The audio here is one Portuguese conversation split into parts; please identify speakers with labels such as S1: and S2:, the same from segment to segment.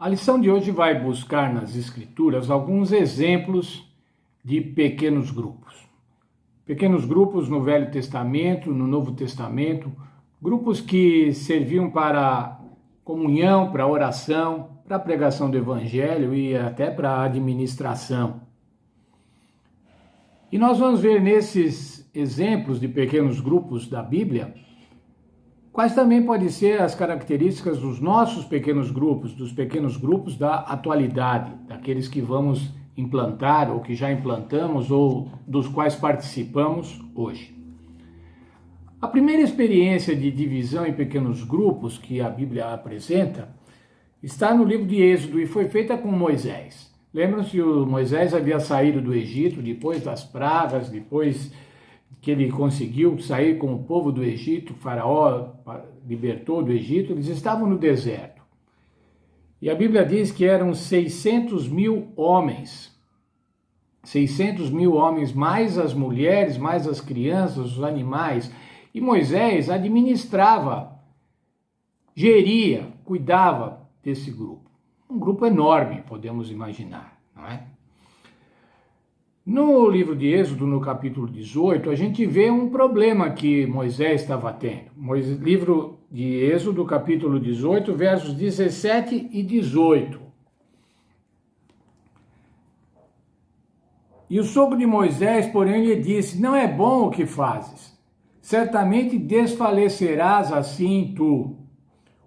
S1: A lição de hoje vai buscar nas Escrituras alguns exemplos de pequenos grupos. Pequenos grupos no Velho Testamento, no Novo Testamento, grupos que serviam para comunhão, para oração, para a pregação do Evangelho e até para a administração. E nós vamos ver nesses exemplos de pequenos grupos da Bíblia quais também podem ser as características dos nossos pequenos grupos, dos pequenos grupos da atualidade, daqueles que vamos implantar ou que já implantamos ou dos quais participamos hoje. A primeira experiência de divisão em pequenos grupos que a Bíblia apresenta está no livro de Êxodo e foi feita com Moisés. Lembram-se que Moisés havia saído do Egito depois das pragas, depois que ele conseguiu sair com o povo do Egito, o faraó libertou do Egito, eles estavam no deserto. E a Bíblia diz que eram 600 mil homens. 600 mil homens, mais as mulheres, mais as crianças, os animais. E Moisés administrava, geria, cuidava desse grupo. Um grupo enorme, podemos imaginar, não é? No livro de Êxodo, no capítulo 18, a gente vê um problema que Moisés estava tendo. Livro de Êxodo, capítulo 18, versos 17 e 18. E o sogro de Moisés, porém, lhe disse: não é bom o que fazes. Certamente desfalecerás assim tu,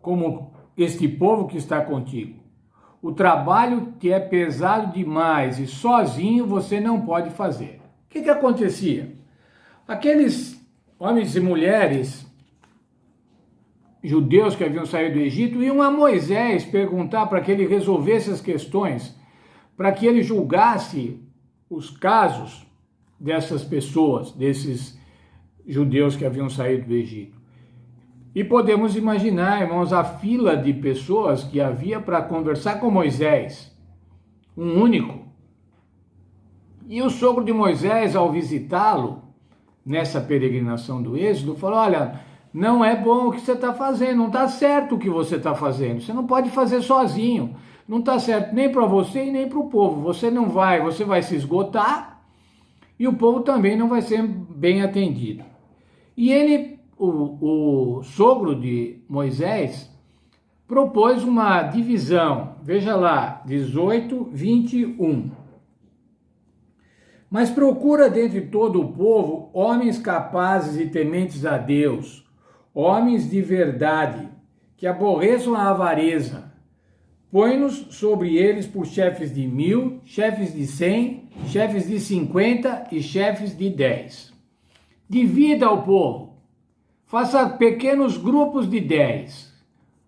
S1: como este povo que está contigo. O trabalho te é pesado demais e sozinho você não pode fazer. O que acontecia? Aqueles homens e mulheres judeus que haviam saído do Egito iam a Moisés perguntar para que ele resolvesse as questões, para que ele julgasse os casos dessas pessoas, desses judeus que haviam saído do Egito. E podemos imaginar, irmãos, a fila de pessoas que havia para conversar com Moisés, um único. E o sogro de Moisés, ao visitá-lo nessa peregrinação do Êxodo, falou: olha, não é bom o que você está fazendo, não está certo o que você está fazendo, você não pode fazer sozinho, não está certo nem para você e nem para o povo, você vai se esgotar e o povo também não vai ser bem atendido. E ele, o sogro de Moisés, propôs uma divisão. Veja lá, 18, 21. Mas procura dentre todo o povo homens capazes e tementes a Deus, homens de verdade, que aborreçam a avareza. Põe-nos sobre eles por chefes de 1000, chefes de 100, chefes de 50 e chefes de 10. Divida o povo. Faça pequenos grupos de 10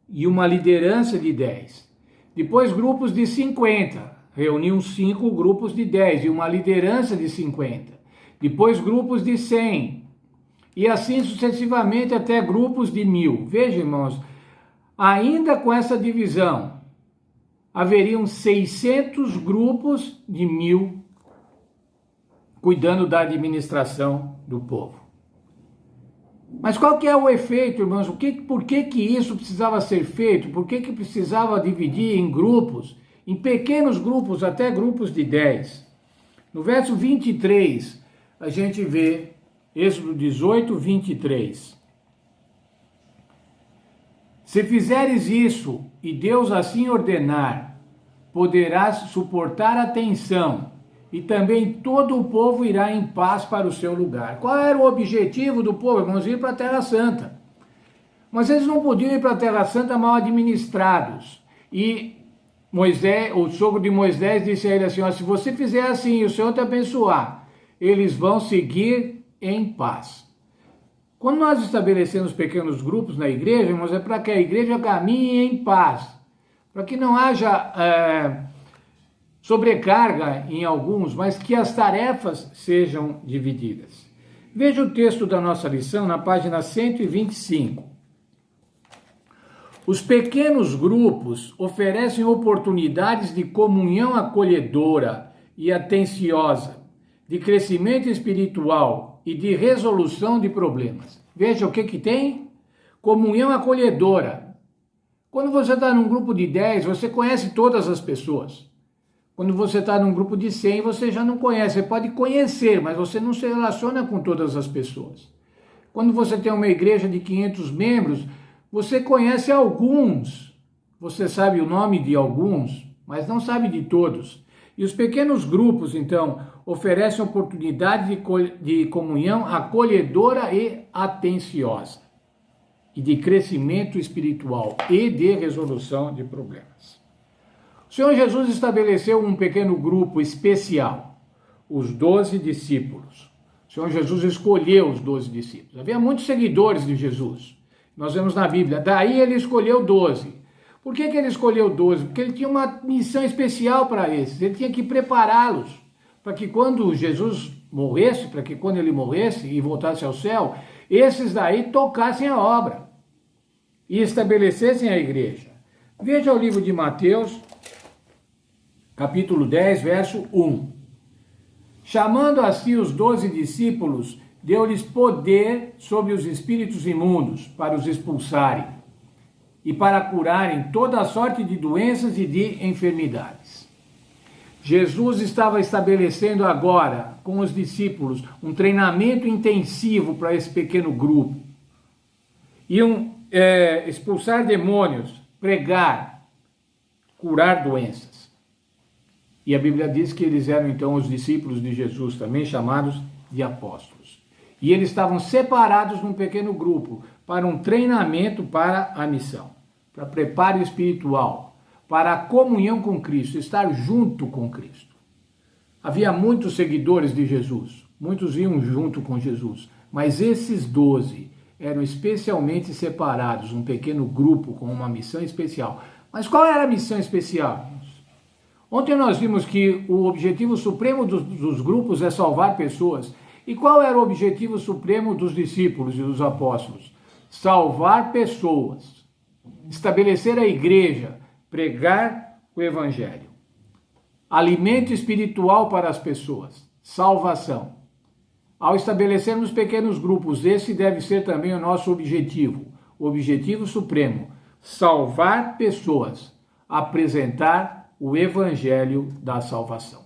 S1: e uma liderança de 10. Depois grupos de 50. Reuniam 5 grupos de 10 e uma liderança de 50. Depois grupos de 100. E assim sucessivamente até grupos de 1000. Veja, irmãos, ainda com essa divisão, haveriam 600 grupos de 1000 cuidando da administração do povo. Mas qual que é o efeito, irmãos? Por que isso precisava ser feito? Por que precisava dividir em grupos, em pequenos grupos, até grupos de 10? No verso 23, a gente vê Êxodo 18, 23. Se fizeres isso, e Deus assim ordenar, poderás suportar a tensão, e também todo o povo irá em paz para o seu lugar. Qual era o objetivo do povo? Irmãos, ir para a Terra Santa. Mas eles não podiam ir para a Terra Santa mal administrados. E Moisés, o sogro de Moisés, disse a ele assim: se você fizer assim e o Senhor te abençoar, eles vão seguir em paz. Quando nós estabelecemos pequenos grupos na igreja, irmãos, é para que a igreja caminhe em paz. Para que não haja sobrecarga em alguns, mas que as tarefas sejam divididas. Veja o texto da nossa lição na página 125. Os pequenos grupos oferecem oportunidades de comunhão acolhedora e atenciosa, de crescimento espiritual e de resolução de problemas. Veja o que tem? Comunhão acolhedora. Quando você está num grupo de 10, você conhece todas as pessoas. Quando você está num grupo de 100, você já não conhece. Você pode conhecer, mas você não se relaciona com todas as pessoas. Quando você tem uma igreja de 500 membros, você conhece alguns. Você sabe o nome de alguns, mas não sabe de todos. E os pequenos grupos, então, oferecem oportunidade de comunhão acolhedora e atenciosa, e de crescimento espiritual e de resolução de problemas. O Senhor Jesus estabeleceu um pequeno grupo especial, os 12 discípulos. O Senhor Jesus escolheu os 12 discípulos. Havia muitos seguidores de Jesus. Nós vemos na Bíblia. Daí ele escolheu 12. Por que ele escolheu 12? Porque ele tinha uma missão especial para esses. Ele tinha que prepará-los para que quando Jesus morresse, para que quando ele morresse e voltasse ao céu, esses daí tocassem a obra e estabelecessem a igreja. Veja o livro de Mateus, capítulo 10, verso 1. Chamando a si os 12 discípulos, deu-lhes poder sobre os espíritos imundos para os expulsarem e para curarem toda a sorte de doenças e de enfermidades. Jesus estava estabelecendo agora, com os discípulos, um treinamento intensivo para esse pequeno grupo. Iam expulsar demônios, pregar, curar doenças. E a Bíblia diz que eles eram então os discípulos de Jesus, também chamados de apóstolos. E eles estavam separados num pequeno grupo para um treinamento para a missão, para preparo espiritual, para a comunhão com Cristo, estar junto com Cristo. Havia muitos seguidores de Jesus, muitos iam junto com Jesus, mas esses 12 eram especialmente separados, um pequeno grupo com uma missão especial. Mas qual era a missão especial? Ontem nós vimos que o objetivo supremo dos grupos é salvar pessoas. E qual era o objetivo supremo dos discípulos e dos apóstolos? Salvar pessoas, estabelecer a igreja, pregar o evangelho. Alimento espiritual para as pessoas, salvação. Ao estabelecermos pequenos grupos, esse deve ser também o nosso objetivo. O objetivo supremo, salvar pessoas, apresentar o evangelho da salvação.